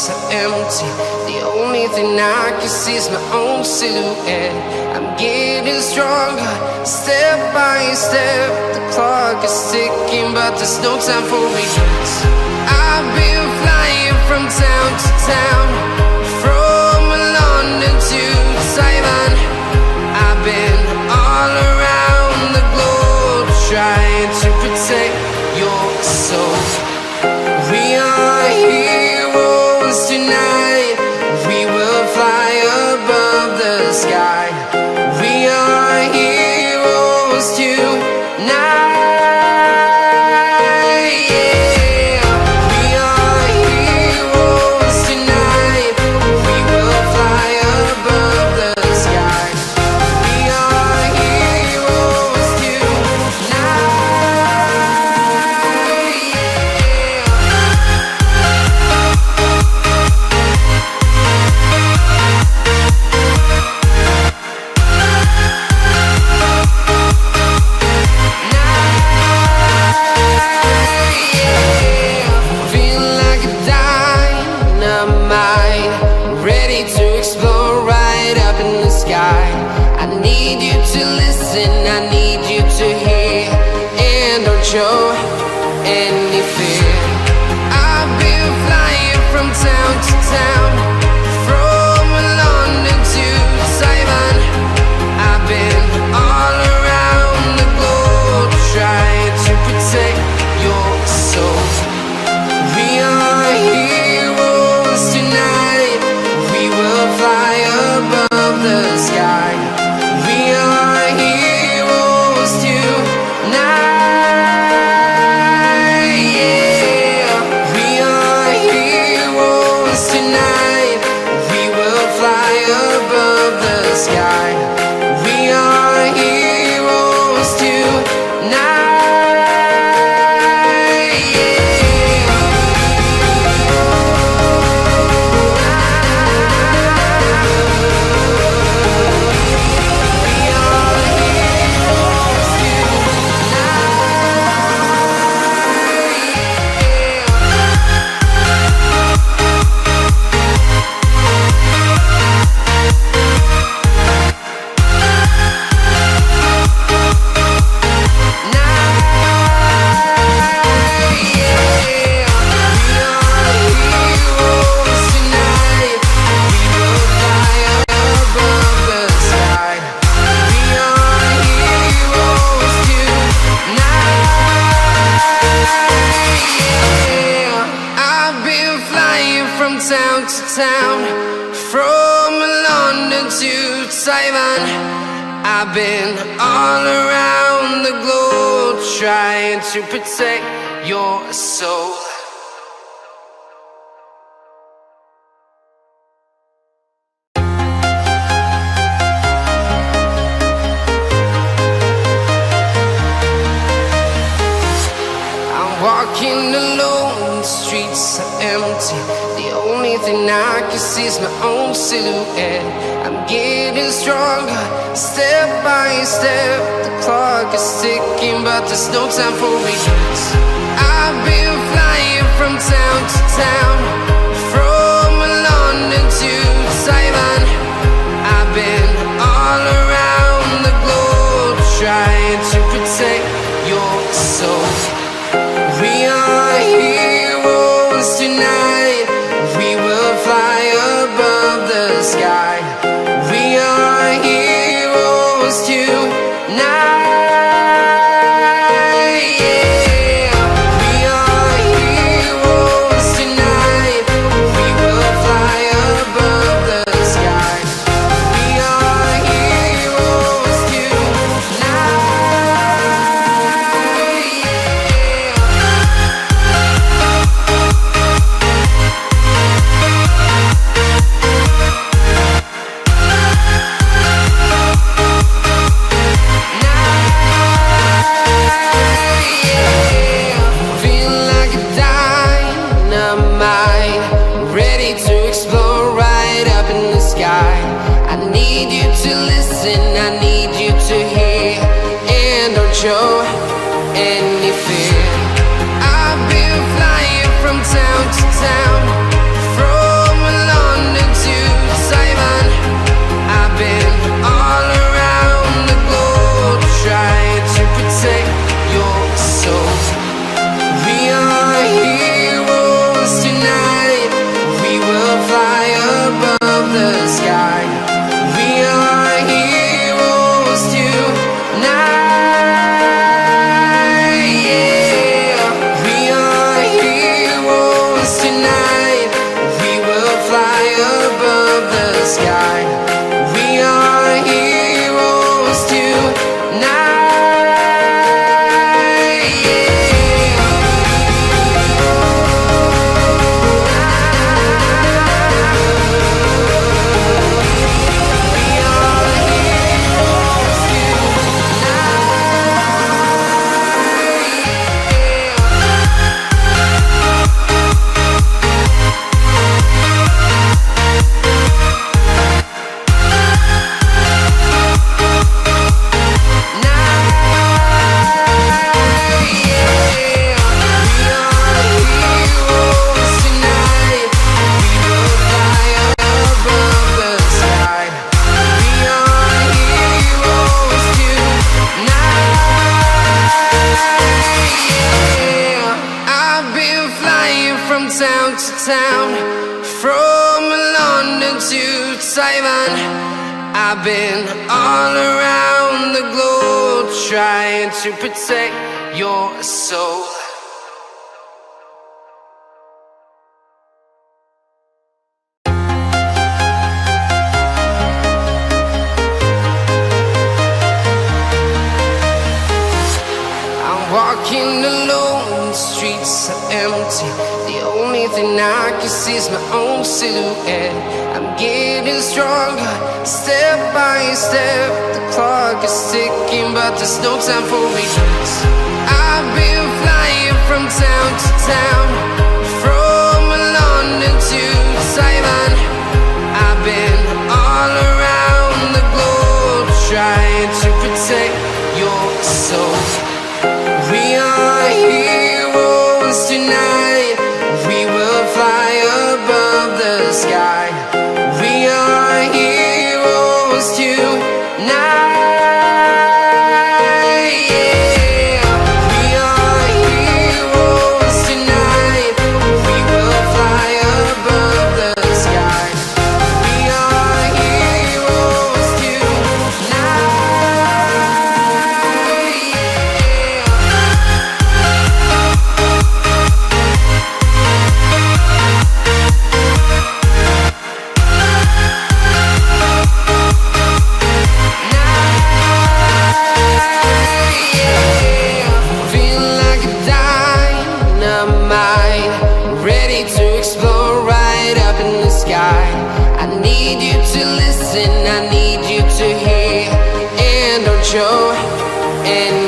streets are empty. The only thing I can see is my own silhouette. I'm getting stronger, step by step. The clock is ticking, but there's no time for regrets. I've been flying from town to town, from London to Taiwan. I've been all around the globe, trying to protect your soul. We are heroes tonight. We will fly above the sky. We are heroes tonight. Yeah. We are heroes tonight. We will fly above the sky. We are heroes tonight. I need you to listen, I need you to hear, and don't show any fear. I've been flying from town to town, from London to Taiwan. I've been all around the globe, trying to protect your soul. We are heroes tonight. We will fly above the sky. We are heroes tonight. Yeah. We are heroes tonight. We will fly above the sky. We are heroes tonight. Town to town, from London to Taiwan. I've been all around the globe, trying to protect your soul. I'm walking alone, the streets are empty. The only thing I can see is my own silhouette. I'm getting stronger, step by step. The clock is ticking, but there's no time for regrets. I've been flying from town to town, from London to Taiwan. I've been all around the globe, trying to protect your soul. We are heroes tonight. We will fly above the sky. We are heroes tonight. Yeah. We are heroes tonight. We will fly above the sky. We are heroes tonight. I need you to listen, I need you to hear, and don't show any fear. I've been flying from town to town, from town, from London to Taiwan. I've been all around the globe trying to protect your soul. Walking alone, the streets are empty. The only thing I can see is my own silhouette. I'm getting stronger, step by step. The clock is ticking, but there's no time for regrets. I've been flying from town to town, from London to Taiwan. I've been all around the globe trying to protect your soul. We are heroes tonight. We will fly above the sky. We are heroes tonight. Yeah. We are heroes tonight. We will fly above the sky. We are heroes tonight. I need you to listen, I need you to hear, and don't show. And